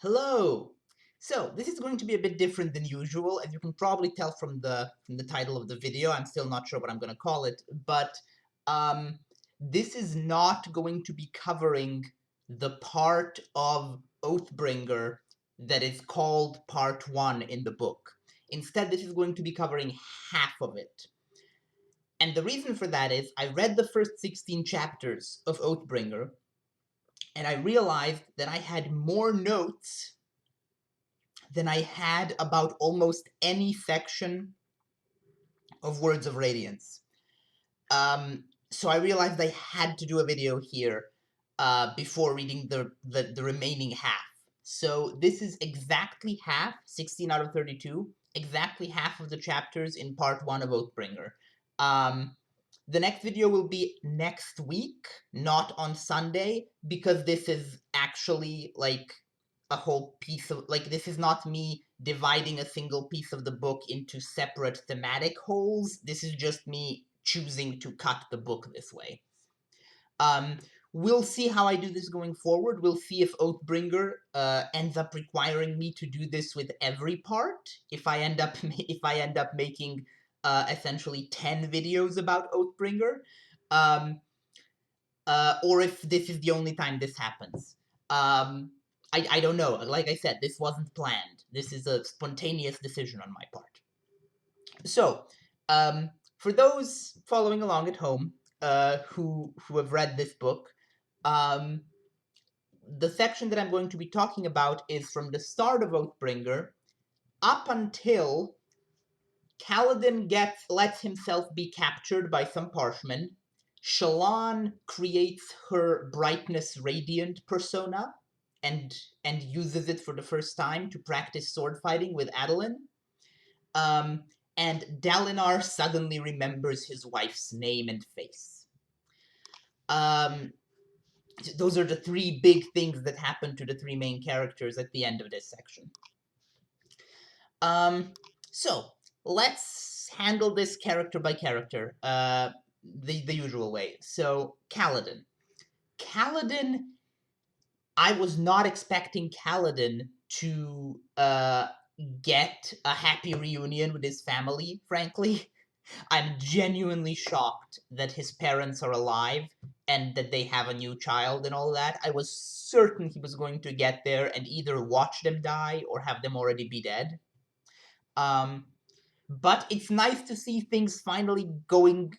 Hello! So, this is going to be a bit different than usual, as you can probably tell from the title of the video. I'm still not sure what I'm going to call it, but um, this is not going to be covering the part of Oathbringer that is called Part 1 in the book. Instead, this is going to be covering half of it. And the reason for that is, I read the first 16 chapters of Oathbringer, and I realized that I had more notes than I had about almost any section of Words of Radiance. So I realized I had to do a video here before reading the remaining half. So this is exactly half, 16 out of 32, exactly half of the chapters in part 1 of Oathbringer. The next video will be next week, not on Sunday, because this is actually like a whole piece of, like, this is not me dividing a single piece of the book into separate thematic wholes. This is just me choosing to cut the book this way. We'll see how I do this going forward. We'll see if Oathbringer ends up requiring me to do this with every part. If I end up making essentially 10 videos about Oathbringer, or if this is the only time this happens. I don't know. Like I said, this wasn't planned. This is a spontaneous decision on my part. So, for those following along at home who have read this book, the section that I'm going to be talking about is from the start of Oathbringer up until Kaladin lets himself be captured by some parshmen. Shallan creates her brightness radiant persona and uses it for the first time to practice sword fighting with Adolin. And Dalinar suddenly remembers his wife's name and face. Those are the three big things that happen to the three main characters at the end of this section. So, let's handle this character by character, the usual way. So, Kaladin. Kaladin, I was not expecting Kaladin to get a happy reunion with his family, frankly. I'm genuinely shocked that his parents are alive and that they have a new child and all that. I was certain he was going to get there and either watch them die or have them already be dead. But it's nice to see things finally going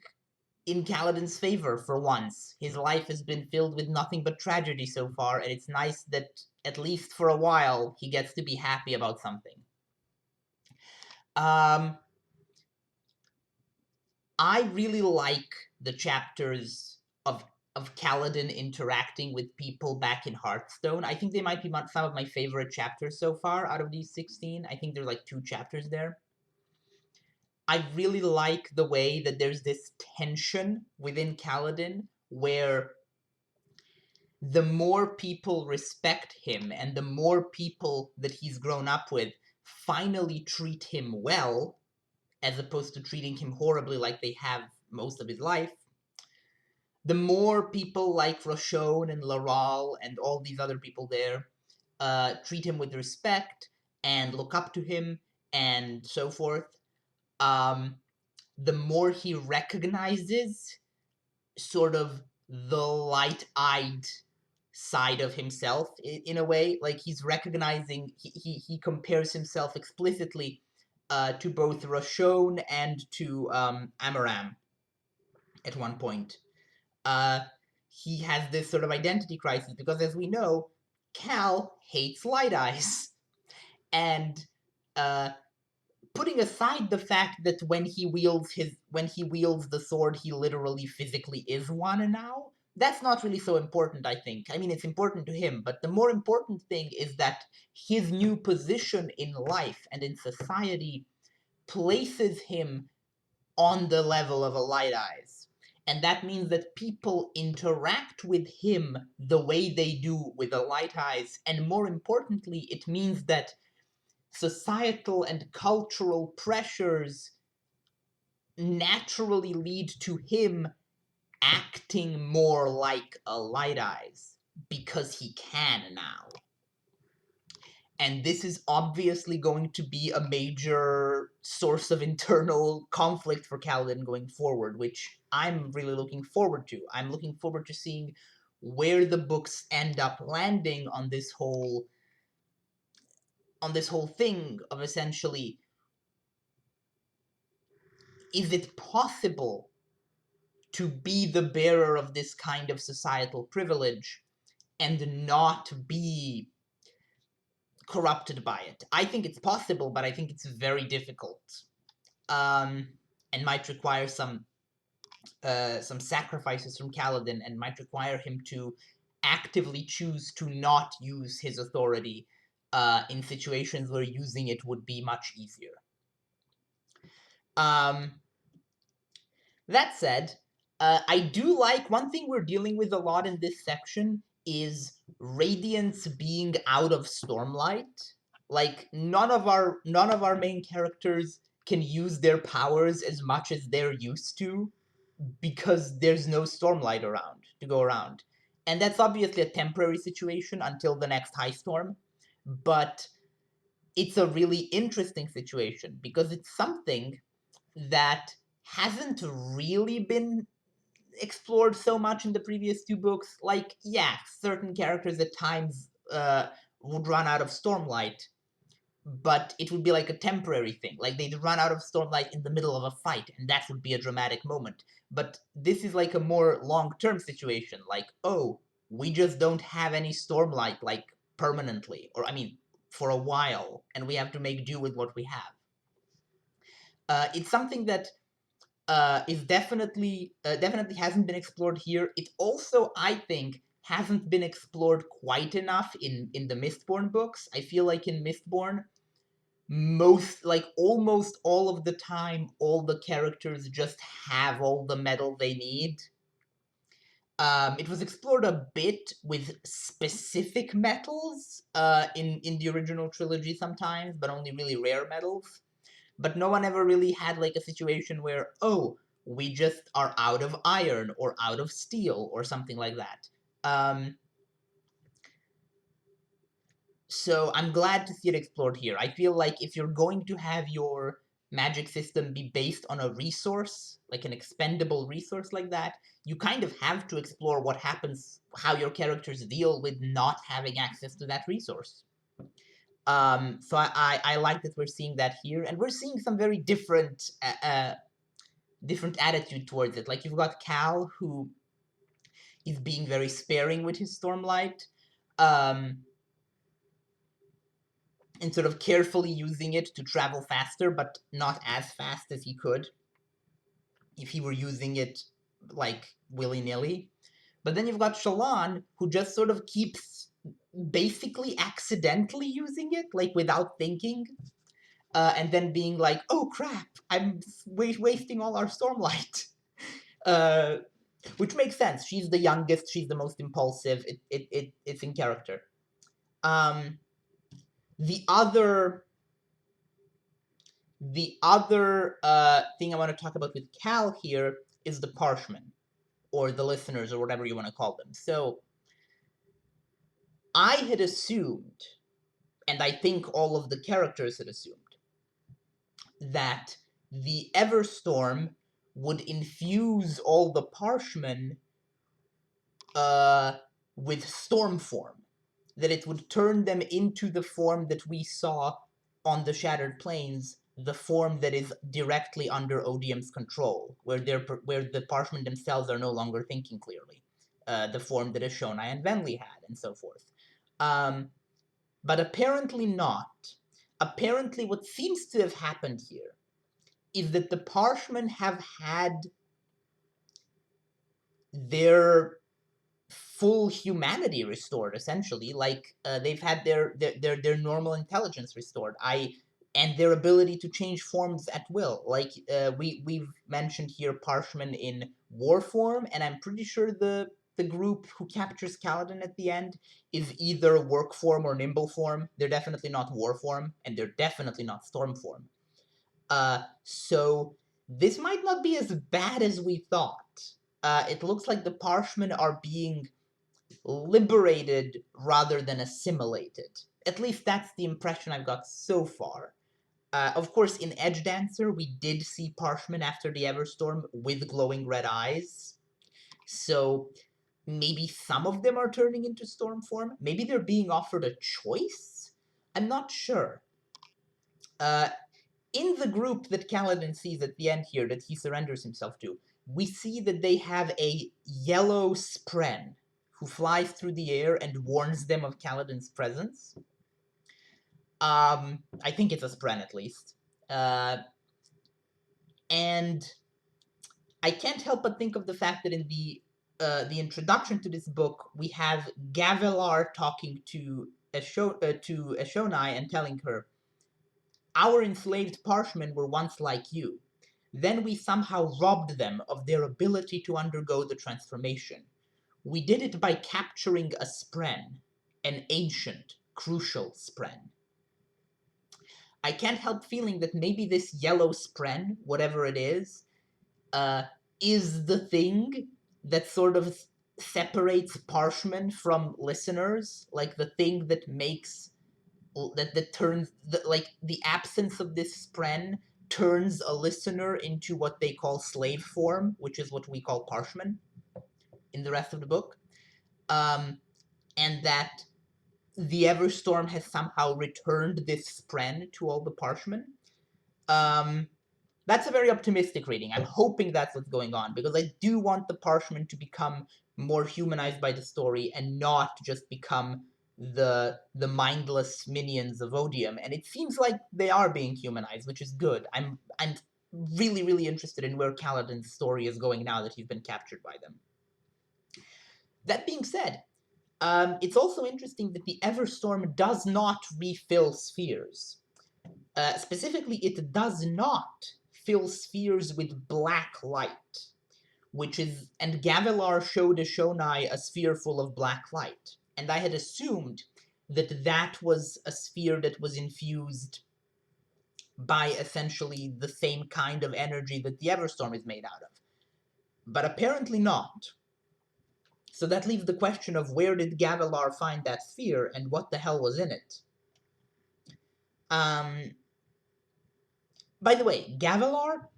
in Kaladin's favor for once. His life has been filled with nothing but tragedy so far, and it's nice that, at least for a while, he gets to be happy about something. I really like the chapters of Kaladin interacting with people back in Hearthstone. I think they might be some of my favorite chapters so far out of these 16. I think there's like 2 chapters there. I really like the way that there's this tension within Kaladin where the more people respect him and the more people that he's grown up with finally treat him well, as opposed to treating him horribly like they have most of his life, the more people like Roshone and Laral and all these other people there treat him with respect and look up to him and so forth, the more he recognizes sort of the light-eyed side of himself in a way. Like, he's recognizing, he compares himself explicitly to both Roshone and to Amaram at one point. He has this sort of identity crisis because, as we know, Cal hates Light Eyes. And putting aside the fact that when he wields the sword, he literally physically is one now, that's not really so important, I think. I mean, it's important to him, but the more important thing is that his new position in life and in society places him on the level of a Light Eyes. And that means that people interact with him the way they do with a Light Eyes, and more importantly, it means that societal and cultural pressures naturally lead to him acting more like a Light Eyes, because he can now. and this is obviously going to be a major source of internal conflict for Kaladin going forward, which I'm really looking forward to. I'm looking forward to seeing where the books end up landing on this whole thing of essentially, is it possible to be the bearer of this kind of societal privilege and not be corrupted by it? I think it's possible, but I think it's very difficult, and might require some sacrifices from Kaladin, and might require him to actively choose to not use his authority in situations where using it would be much easier. That said, I do like one thing we're dealing with a lot in this section is Radiance being out of Stormlight. Like none of our main characters can use their powers as much as they're used to because there's no Stormlight around to go around. And that's obviously a temporary situation until the next high storm, but it's a really interesting situation because it's something that hasn't really been explored so much in the previous two books. Like, yeah, certain characters at times would run out of Stormlight, but it would be like a temporary thing. Like, they'd run out of Stormlight in the middle of a fight, and that would be a dramatic moment. But this is like a more long-term situation. Like, oh, we just don't have any Stormlight, like, permanently. Or, I mean, for a while, and we have to make do with what we have. It's something that is definitely hasn't been explored here. It also, I think, hasn't been explored quite enough in the Mistborn books. I feel like in Mistborn, almost all of the time, all the characters just have all the metal they need. It was explored a bit with specific metals in the original trilogy sometimes, but only really rare metals. But no one ever really had like a situation where, oh, we just are out of iron or out of steel or something like that. So I'm glad to see it explored here. I feel like if you're going to have your magic system be based on a resource, like an expendable resource like that, you kind of have to explore what happens, how your characters deal with not having access to that resource. So I like that we're seeing that here, and we're seeing some very different attitude towards it. Like, you've got Cal, who is being very sparing with his Stormlight, and sort of carefully using it to travel faster, but not as fast as he could if he were using it, like, willy-nilly. But then you've got Shallan, who just sort of keeps basically accidentally using it, like, without thinking. And then being like, oh crap, I'm wasting all our Stormlight. Which makes sense. She's the youngest, she's the most impulsive, it's in character. The other thing I want to talk about with Cal here is the Parshmen, or the listeners, or whatever you want to call them. So, I had assumed, and I think all of the characters had assumed, that the Everstorm would infuse all the Parshmen with storm form. That it would turn them into the form that we saw on the Shattered Plains, the form that is directly under Odium's control, where the Parshmen themselves are no longer thinking clearly. The form that Ashonai and Venli had, and so forth. But apparently not. Apparently what seems to have happened here is that the Parshmen have had their full humanity restored, essentially. Like, they've had their normal intelligence restored. And their ability to change forms at will. Like, we've mentioned here Parshmen in war form, and I'm pretty sure the group who captures Kaladin at the end is either work form or nimble form. They're definitely not war form, and they're definitely not storm form. So this might not be as bad as we thought. It looks like the Parshmen are being liberated rather than assimilated. At least that's the impression I've got so far. Of course, in Edge Dancer, we did see Parshman after the Everstorm with glowing red eyes. So maybe some of them are turning into storm form. Maybe they're being offered a choice? I'm not sure. In the group that Kaladin sees at the end here, that he surrenders himself to, we see that they have a yellow spren who flies through the air and warns them of Kaladin's presence. I think it's a spren at least. And I can't help but think of the fact that in the introduction to this book, we have Gavilar talking to Eshonai and telling her, "Our enslaved Parshmen were once like you. Then we somehow robbed them of their ability to undergo the transformation. We did it by capturing a spren, an ancient, crucial spren." I can't help feeling that maybe this yellow spren, whatever it is the thing that sort of separates Parshmen from listeners, like the thing that makes that turns the absence of this spren turns a listener into what they call slave form, which is what we call Parshmen in the rest of the book, and that the Everstorm has somehow returned this spren to all the Parshmen. That's a very optimistic reading. I'm hoping that's what's going on, because I do want the Parshmen to become more humanized by the story and not just become the mindless minions of Odium. And it seems like they are being humanized, which is good. I'm really, really interested in where Kaladin's story is going now that he's been captured by them. That being said, it's also interesting that the Everstorm does not refill spheres. Specifically, it does not fill spheres with black light, and Gavilar showed Eshonai a sphere full of black light, and I had assumed that that was a sphere that was infused by essentially the same kind of energy that the Everstorm is made out of. But apparently not. So that leaves the question of where did Gavilar find that sphere, and what the hell was in it? By the way, Gavilar,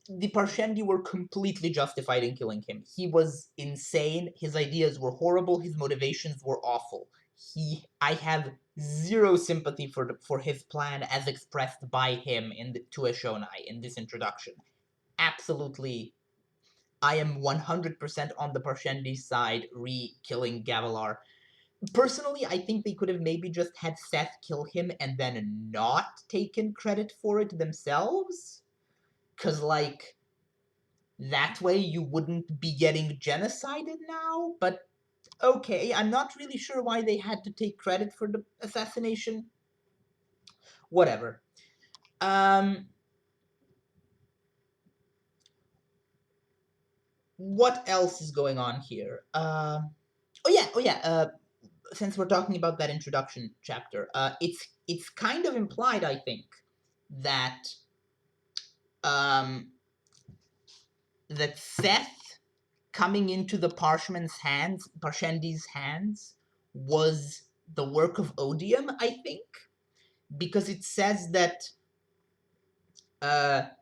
the Parshendi were completely justified in killing him. He was insane, his ideas were horrible, his motivations were awful. I have zero sympathy for his plan as expressed by him to Eshonai in this introduction. Absolutely, I am 100% on the Parshendi side, re-killing Gavilar. Personally, I think they could have maybe just had Seth kill him and then not taken credit for it themselves. Because, like, that way you wouldn't be getting genocided now, but okay, I'm not really sure why they had to take credit for the assassination. Whatever. What else is going on here? Since we're talking about that introduction chapter, it's kind of implied, I think, that that Seth coming into the Parshendi's hands, was the work of Odium, I think, because it says that,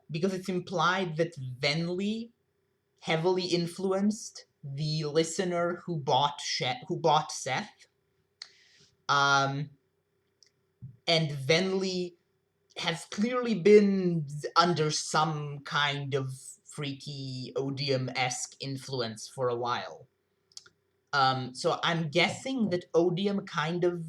because it's implied that Venli heavily influenced the listener who bought Seth, and Venli has clearly been under some kind of freaky Odium-esque influence for a while. So I'm guessing that Odium kind of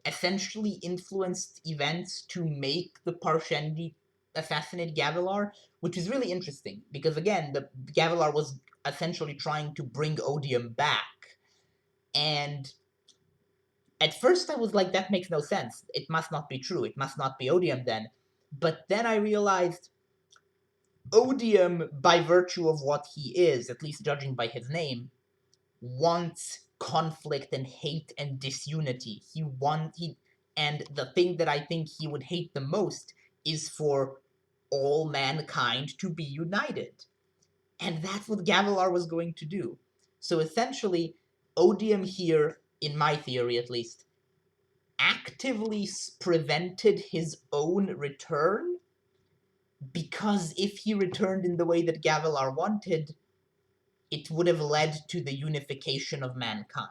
essentially influenced events to make the Parshendi assassinate Gavilar, which is really interesting, because again, the Gavilar was essentially trying to bring Odium back, and at first I was like, that makes no sense. It must not be true. It must not be Odium then. But then I realized Odium, by virtue of what he is, at least judging by his name, wants conflict and hate and disunity. And the thing that I think he would hate the most is for all mankind to be united. And that's what Gavilar was going to do. So essentially, Odium here, in my theory at least, actively prevented his own return, because if he returned in the way that Gavilar wanted, it would have led to the unification of mankind.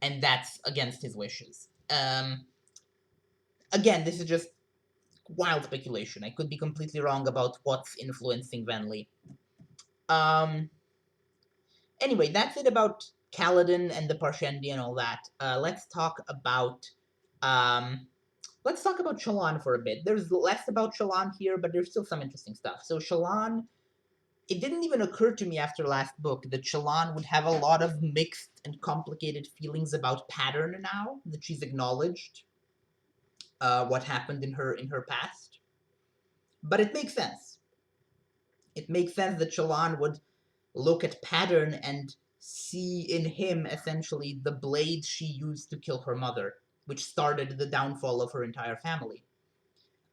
And that's against his wishes. Again, this is just wild speculation. I could be completely wrong about what's influencing Venli. Anyway, that's it about Kaladin and the Parshendi and all that. Let's talk about Shallan for a bit. There's less about Shallan here, but there's still some interesting stuff. So Shallan, it didn't even occur to me after last book that Shallan would have a lot of mixed and complicated feelings about Pattern now that she's acknowledged what happened in her past. But it makes sense. It makes sense that Shallan would look at Pattern and see in him essentially the blade she used to kill her mother, which started the downfall of her entire family.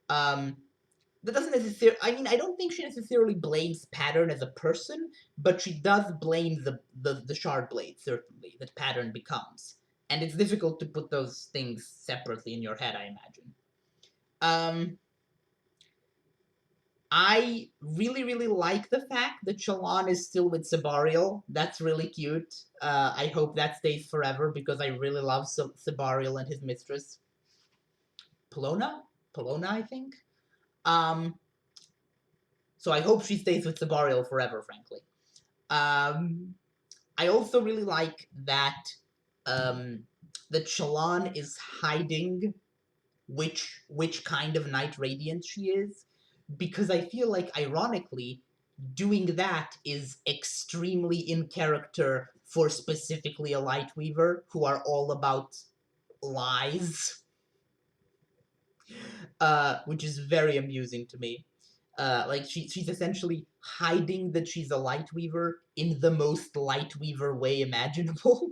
That doesn't necessarily, I mean, I don't think she necessarily blames Pattern as a person, but she does blame the shard blade, certainly, that Pattern becomes. And it's difficult to put those things separately in your head, I imagine. I really, really like the fact that Shallan is still with Sebarial. That's really cute. I hope that stays forever, because I really love Sebarial and his mistress. Polona, I think. So I hope she stays with Sebarial forever, frankly. I also really like that that Shallan is hiding which kind of Night Radiant she is, because I feel like, ironically, doing that is extremely in character for specifically a Lightweaver, who are all about lies, which is very amusing to me. Like, she's essentially hiding that she's a Lightweaver in the most Lightweaver way imaginable.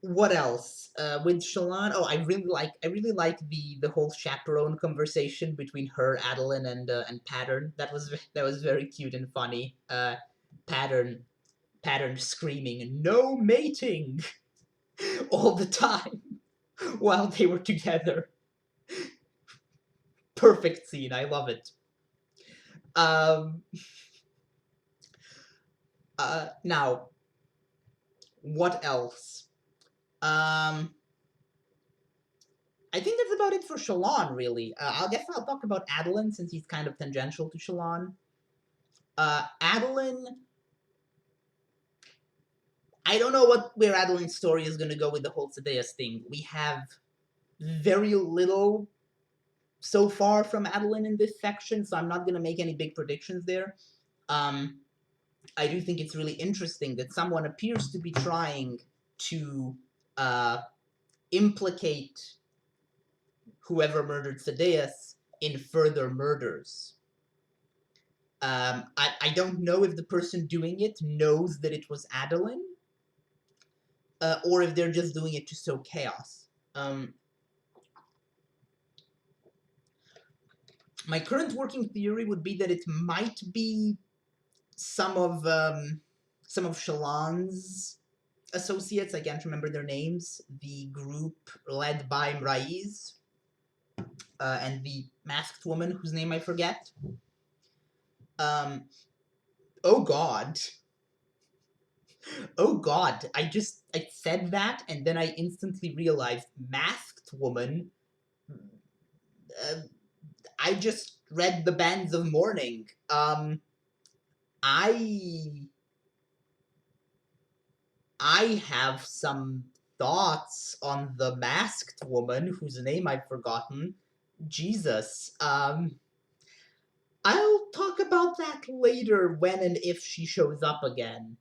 What else? With Shallan, oh, I really like the whole chaperone conversation between her, Adeline, and Pattern. That was very cute and funny. Pattern screaming "No mating" all the time while they were together. Perfect scene. I love it. Now, what else? I think that's about it for Shallan, really. I guess I'll talk about Adeline, since he's kind of tangential to Shallan. Adeline, I don't know where Adeline's story is going to go with the whole Sadeas thing. We have very little so far from Adeline in this section, so I'm not going to make any big predictions there. I do think it's really interesting that someone appears to be trying to implicate whoever murdered Sadeas in further murders. I don't know if the person doing it knows that it was Adeline, or if they're just doing it to sow chaos. My current working theory would be that it might be some of Shallan's associates. I can't remember their names. The group led by Mraiz, and the masked woman whose name I forget. Oh god. Oh god. I said that, and then I instantly realized masked woman. I just read the Bands of Mourning. I have some thoughts on the masked woman whose name I've forgotten. Jesus. I'll talk about that later when and if she shows up again.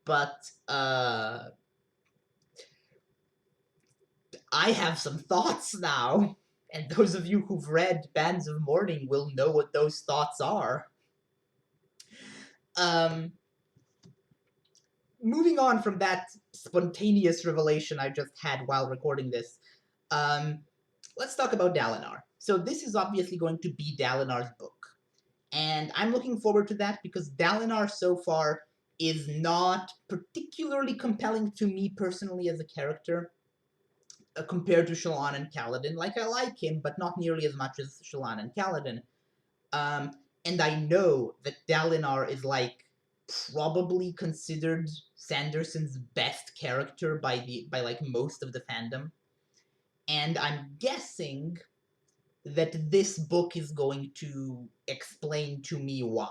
But, I have some thoughts now. And those of you who've read Bands of Mourning will know what those thoughts are. Moving on from that spontaneous revelation I just had while recording this, let's talk about Dalinar. So this is obviously going to be Dalinar's book. And I'm looking forward to that because Dalinar so far is not particularly compelling to me personally as a character compared to Shallan and Kaladin. Like, I like him, but not nearly as much as Shallan and Kaladin. Um, and I know that Dalinar is, like, probably considered Sanderson's best character by like most of the fandom. And I'm guessing that this book is going to explain to me why.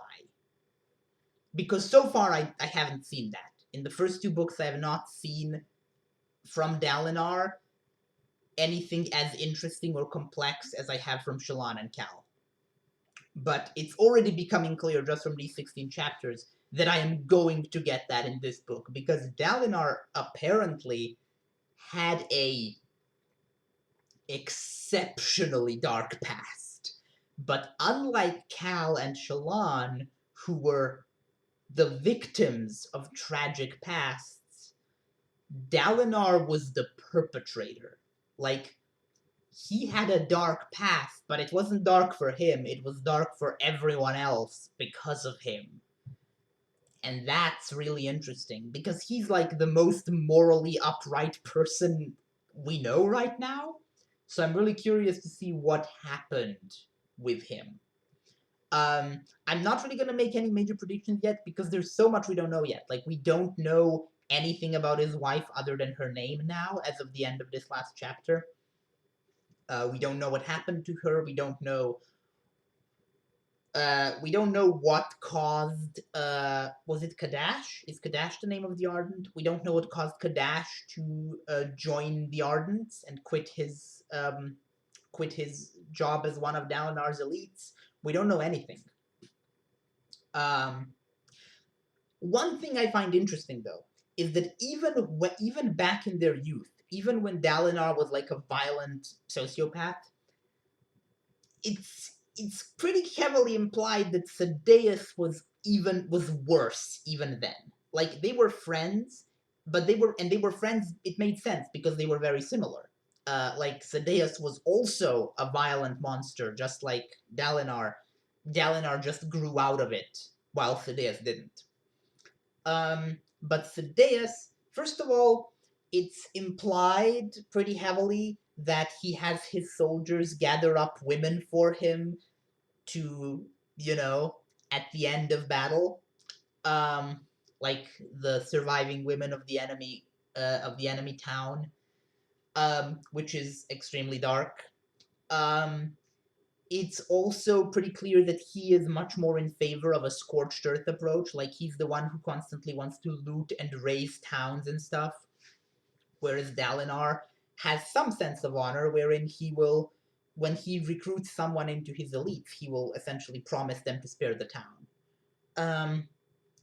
Because so far I haven't seen that. In the first two books, I have not seen from Dalinar anything as interesting or complex as I have from Shallan and Cal. But it's already becoming clear just from these 16 chapters that I am going to get that in this book, because Dalinar apparently had a exceptionally dark past. But unlike Cal and Shallan, who were the victims of tragic pasts, Dalinar was the perpetrator. Like, he had a dark past, but it wasn't dark for him, it was dark for everyone else because of him. And that's really interesting, because he's like the most morally upright person we know right now. So I'm really curious to see what happened with him. I'm not really gonna make any major predictions yet because there's so much we don't know yet. Like, we don't know anything about his wife other than her name now, as of the end of this last chapter. We don't know what happened to her. We don't know. We don't know what caused. Was it Kadash? Is Kadash the name of the Ardent? We don't know what caused Kadash to join the Ardents and quit his job as one of Dalinar's elites. We don't know anything. One thing I find interesting, though, is that even back in their youth, even when Dalinar was like a violent sociopath, it's pretty heavily implied that Sadeas was worse even then. Like, they were friends, but they were friends. It made sense because they were very similar. Like, Sadeas was also a violent monster, just like Dalinar. Dalinar just grew out of it, while Sadeas didn't. But Sadeas, first of all, it's implied pretty heavily that he has his soldiers gather up women for him to, at the end of battle, like the surviving women of the enemy town, which is extremely dark. It's also pretty clear that he is much more in favor of a scorched earth approach. Like, he's the one who constantly wants to loot and raze towns and stuff, whereas Dalinar has some sense of honor, wherein he will, when he recruits someone into his elites, he will essentially promise them to spare the town.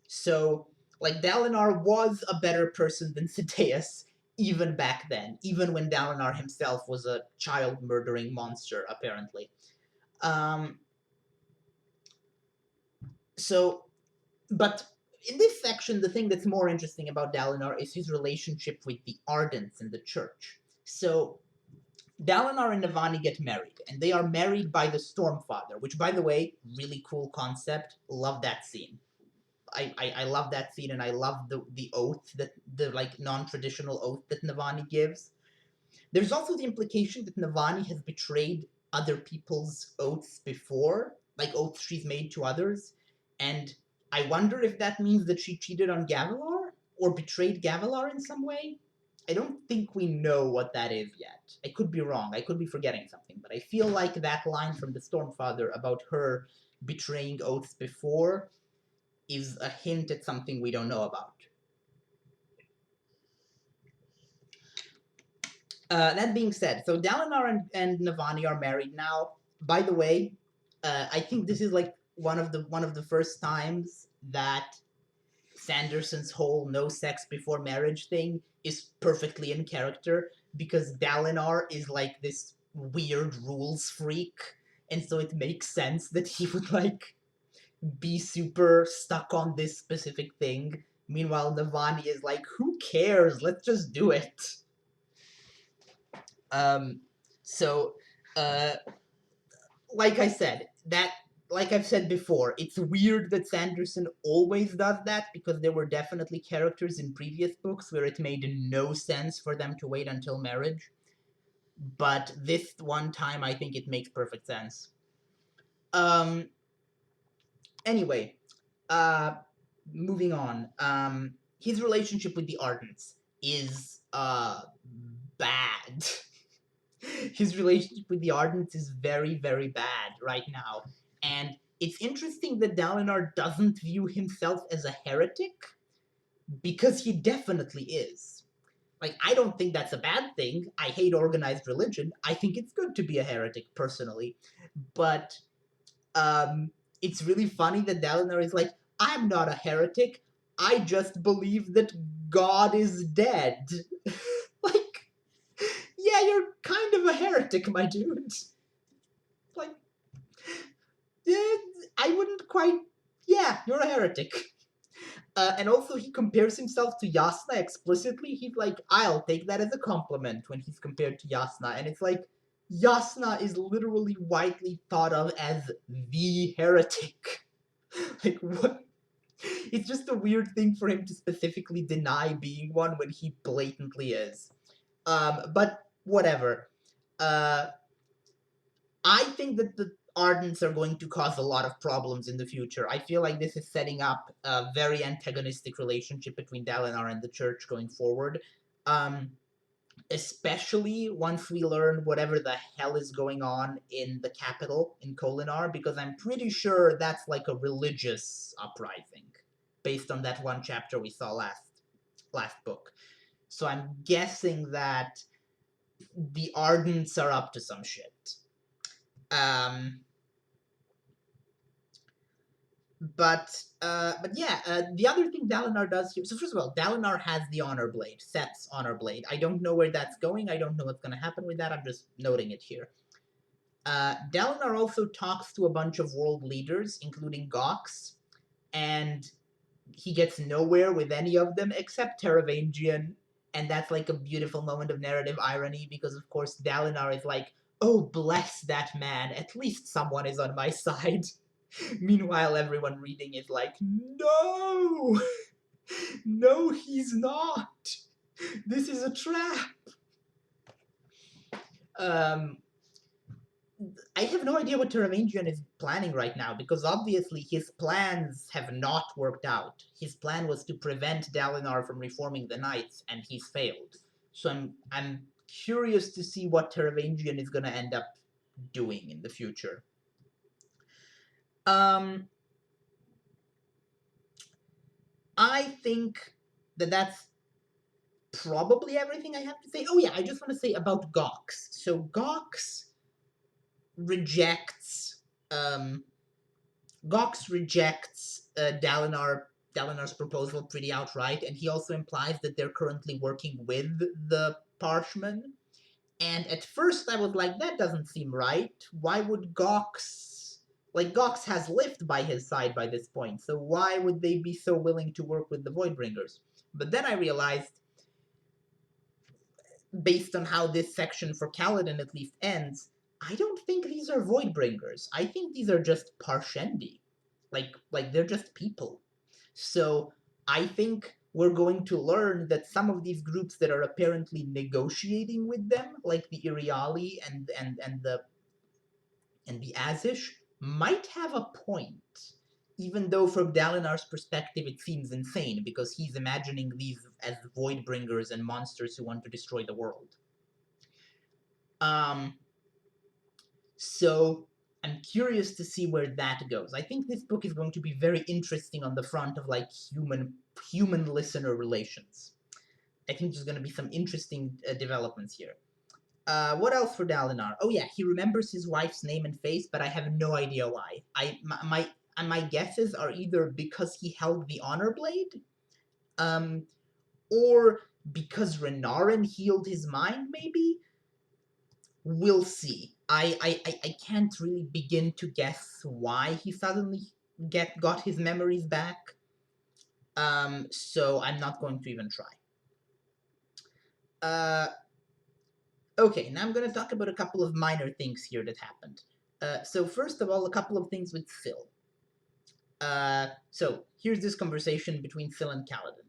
So, like, Dalinar was a better person than Sadeas, even back then, even when Dalinar himself was a child-murdering monster, apparently. So, but in this section, the thing that's more interesting about Dalinar is his relationship with the Ardents and the Church. So, Dalinar and Navani get married, and they are married by the Stormfather, which, by the way, really cool concept. Love that scene. I love that scene, and I love the oath, that the like non-traditional oath that Navani gives. There's also the implication that Navani has betrayed other people's oaths before, like oaths she's made to others, and I wonder if that means that she cheated on Gavilar or betrayed Gavilar in some way. I don't think we know what that is yet. I could be wrong. I could be forgetting something, but I feel like that line from the Stormfather about her betraying oaths before is a hint at something we don't know about. That being said, so Dalinar and Navani are married now. By the way, I think this is like one of the first times that Sanderson's whole no sex before marriage thing is perfectly in character, because Dalinar is like this weird rules freak, and so it makes sense that he would like be super stuck on this specific thing. Meanwhile, Navani is like, who cares? Let's just do it. So, uh, like I said, that like I've said before, it's weird that Sanderson always does that, because there were definitely characters in previous books where it made no sense for them to wait until marriage. But this one time, I think it makes perfect sense. Anyway, uh, moving on. His relationship with the Ardents is bad. His relationship with the Ardents is very, very bad right now. And it's interesting that Dalinar doesn't view himself as a heretic, because he definitely is. Like, I don't think that's a bad thing. I hate organized religion. I think it's good to be a heretic, personally. But it's really funny that Dalinar is like, I'm not a heretic. I just believe that God is dead. Like, yeah, you're kind of a heretic, my dude. Like, I wouldn't quite. Yeah, you're a heretic. And also, he compares himself to Yasna explicitly. He's like, I'll take that as a compliment when he's compared to Yasna. And it's like, Yasna is literally widely thought of as the heretic. Like, what? It's just a weird thing for him to specifically deny being one when he blatantly is. But whatever. Uh, I think that the Ardents are going to cause a lot of problems in the future. I feel like this is setting up a very antagonistic relationship between Dalinar and the Church going forward. Um, Especially once we learn whatever the hell is going on in the capital, in Kholinar, because I'm pretty sure that's like a religious uprising, based on that one chapter we saw last book. So I'm guessing that the Ardents are up to some shit. Um, but yeah, the other thing Dalinar does here. So first of all, Dalinar has the honor blade, Seth's honor blade. I don't know where that's going. I don't know what's going to happen with that. I'm just noting it here. Dalinar also talks to a bunch of world leaders, including Gox, and he gets nowhere with any of them except Teravangian, and that's like a beautiful moment of narrative irony, because of course Dalinar is like, oh, bless that man, at least someone is on my side. Meanwhile, everyone reading is like, no! No, he's not! This is a trap! Um, I have no idea what Teravangian is planning right now, because obviously his plans have not worked out. His plan was to prevent Dalinar from reforming the Knights, and he's failed. So I'm curious to see what Teravangian is going to end up doing in the future. I think that that's probably everything I have to say. Oh yeah, I just want to say about Gox. So Gox rejects um, Dalinar's proposal pretty outright, and he also implies that they're currently working with the Parshmen. And at first I was like, that doesn't seem right. Why would Gox, like, Gox has Lift by his side by this point, so why would they be so willing to work with the Voidbringers? But then I realized, based on how this section for Kaladin at least ends, I don't think these are Voidbringers. I think these are just Parshendi. Like they're just people. So I think we're going to learn that some of these groups that are apparently negotiating with them, like the Iriali and the Azish, might have a point. Even though from Dalinar's perspective it seems insane, because he's imagining these as Voidbringers and monsters who want to destroy the world. So I'm curious to see where that goes. I think this book is going to be very interesting on the front of like human listener relations. I think there's going to be some interesting developments here. What else for Dalinar? Oh yeah, he remembers his wife's name and face, but I have no idea why. My guesses are either because he held the honor blade, or because Renarin healed his mind, maybe. We'll see. I can't really begin to guess why he suddenly got his memories back. So I'm not going to even try. Okay, now I'm going to talk about a couple of minor things here that happened. So first of all, a couple of things with Phil. So here's this conversation between Phil and Kaladin.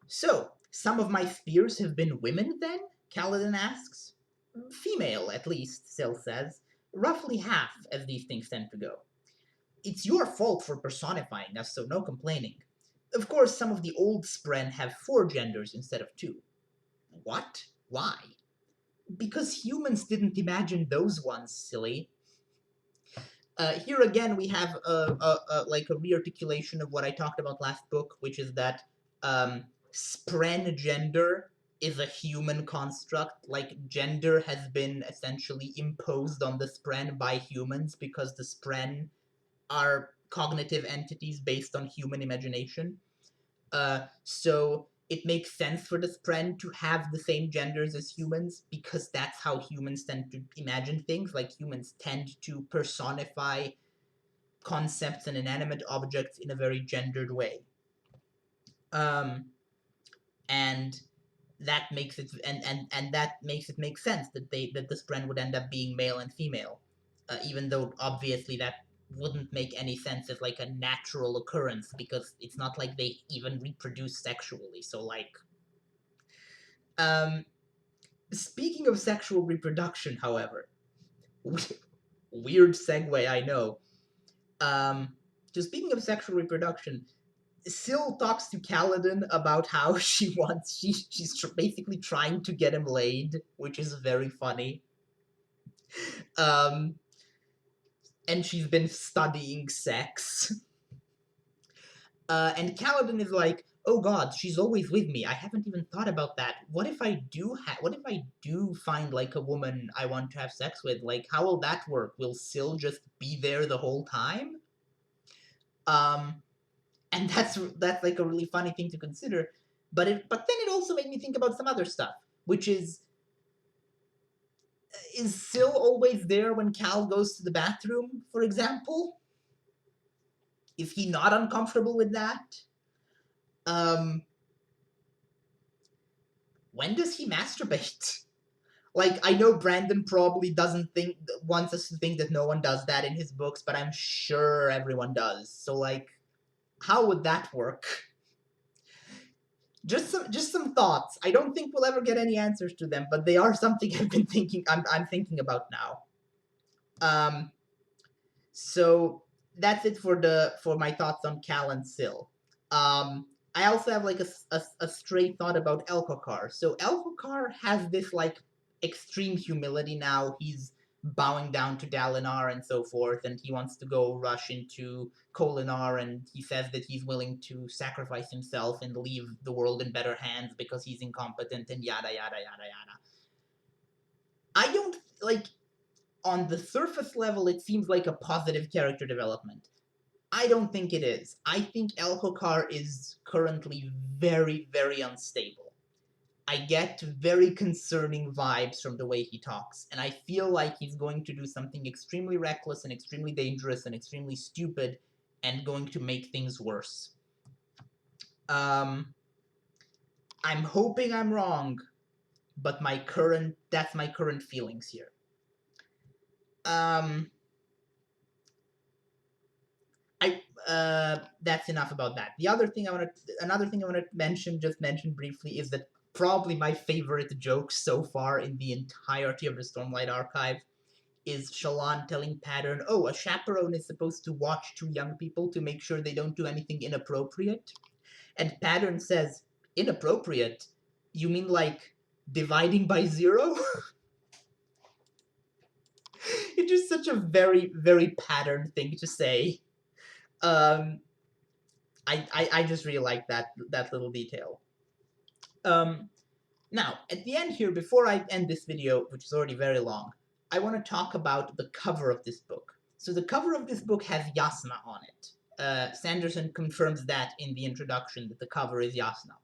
So, some of my fears have been women then? Kaladin asks. Female, at least, Phil says. Roughly half, as these things tend to go. It's your fault for personifying us, so no complaining. Of course, some of the old Spren have 4 genders instead of 2. What? Why? Because humans didn't imagine those ones, silly. Here again, we have like a rearticulation of what I talked about last book, which is that Spren gender is a human construct. Like, gender has been essentially imposed on the Spren by humans because the Spren are cognitive entities based on human imagination. So it makes sense for the Spren to have the same genders as humans because that's how humans tend to imagine things. Like, humans tend to personify concepts and inanimate objects in a very gendered way. And that makes it and that makes it make sense that the Spren would end up being male and female, even though obviously that wouldn't make any sense as like a natural occurrence because it's not like they even reproduce sexually. So like, speaking of sexual reproduction, however, weird segue, I know. So speaking of sexual reproduction, Syl talks to Kaladin about how she's basically trying to get him laid, which is very funny. And she's been studying sex. And Kaladin is like, oh god, she's always with me. I haven't even thought about that. What if I do find like a woman I want to have sex with? Like, how will that work? Will Syl just be there the whole time? And that's like a really funny thing to consider. But then it also made me think about some other stuff, which is Syl always there when Cal goes to the bathroom, for example? Is he not uncomfortable with that? When does he masturbate? Like, I know Brandon probably wants us to think that no one does that in his books, but I'm sure everyone does. So, like, how would that work? Just some thoughts. I don't think we'll ever get any answers to them, but they are something I'm thinking about now. So that's it for my thoughts on Cal and Syl. I also have like a stray thought about Elhokar. So Elhokar has this like extreme humility now. He's bowing down to Dalinar and so forth, and he wants to go rush into Kholinar, and he says that he's willing to sacrifice himself and leave the world in better hands because he's incompetent and yada yada yada yada. I don't like, on the surface level, it seems like a positive character development. I don't think it is. I think Elhokar is currently very, very unstable. I get very concerning vibes from the way he talks, and I feel like he's going to do something extremely reckless and extremely dangerous and extremely stupid and going to make things worse. I'm hoping I'm wrong, but that's my current feelings here. That's enough about that. Another thing I want to mention briefly, is that probably my favorite joke so far in the entirety of the Stormlight Archive is Shallan telling Pattern, oh, a chaperone is supposed to watch 2 young people to make sure they don't do anything inappropriate. And Pattern says, inappropriate? You mean like dividing by 0? It's just such a very, very Pattern thing to say. I just really like that little detail. Now, at the end here, before I end this video, which is already very long, I want to talk about the cover of this book. So the cover of this book has Yasna on it. Sanderson confirms that in the introduction, that the cover is Yasna.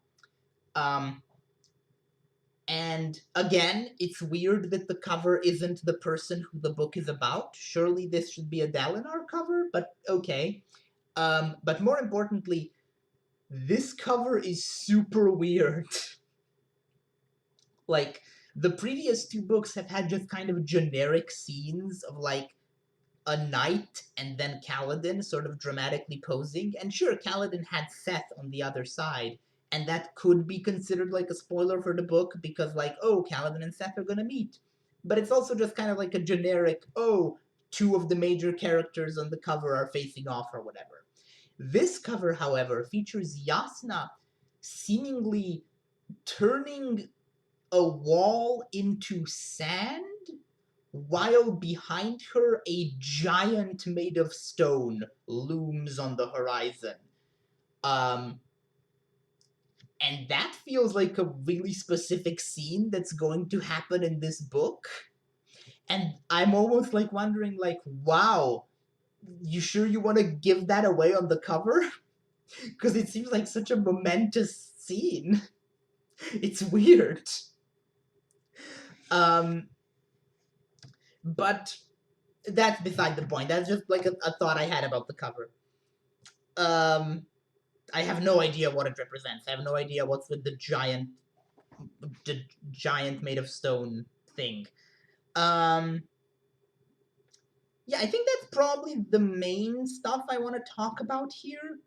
And again, it's weird that the cover isn't the person who the book is about. Surely this should be a Dalinar cover, but okay. But more importantly, this cover is super weird. Like, the previous 2 books have had just kind of generic scenes of like a knight and then Kaladin sort of dramatically posing. And sure, Kaladin had Seth on the other side, and that could be considered like a spoiler for the book because, like, oh, Kaladin and Seth are gonna meet. But it's also just kind of like a generic, oh, two of the major characters on the cover are facing off or whatever. This cover, however, features Yasna seemingly turning a wall into sand while behind her a giant made of stone looms on the horizon. Um, and that feels like a really specific scene that's going to happen in this book. And I'm almost like wondering, like, wow, you sure you want to give that away on the cover? Because it seems like such a momentous scene. It's weird. But that's beside the point. That's just like a thought I had about the cover. I have no idea what it represents. I have no idea what's with the giant made of stone thing. Yeah, I think that's probably the main stuff I want to talk about here.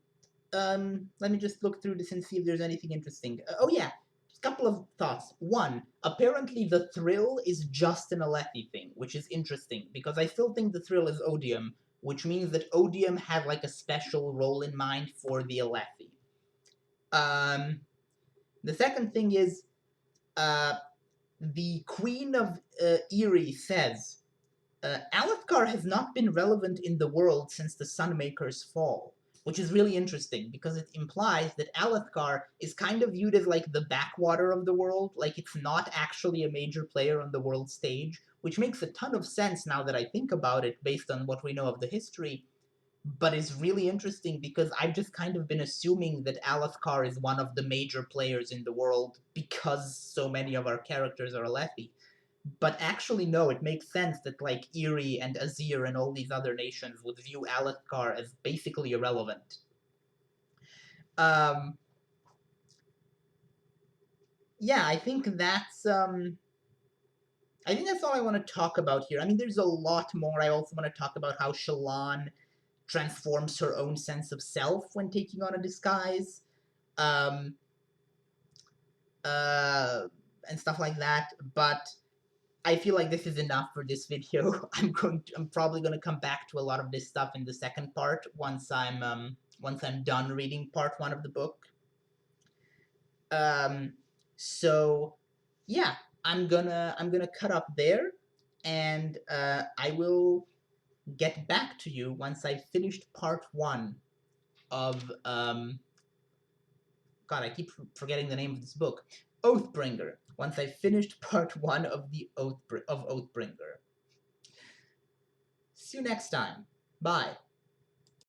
Let me just look through this and see if there's anything interesting. Oh yeah, just a couple of thoughts. One, apparently the thrill is just an Alethi thing, which is interesting because I still think the thrill is Odium, which means that Odium had like a special role in mind for the Alethi. The second thing is, the Queen of Eerie says, Alethkar has not been relevant in the world since the Sunmaker's fall, which is really interesting because it implies that Alethkar is kind of viewed as like the backwater of the world, like it's not actually a major player on the world stage, which makes a ton of sense now that I think about it based on what we know of the history, but is really interesting because I've just kind of been assuming that Alethkar is one of the major players in the world because so many of our characters are Alethi. But actually, no, it makes sense that like Eerie and Azir and all these other nations would view Alethkar as basically irrelevant. Yeah, I think that's all I want to talk about here. I mean, there's a lot more. I also want to talk about how Shallan transforms her own sense of self when taking on a disguise, um, uh, and stuff like that. But I feel like this is enough for this video. I'm probably gonna come back to a lot of this stuff in the second part once I'm done reading part one of the book. So yeah, I'm gonna cut up there, and I will get back to you once I've finished part one of God, I keep forgetting the name of this book, Oathbringer. Once I've finished part one of the Oathbringer. See you next time. Bye.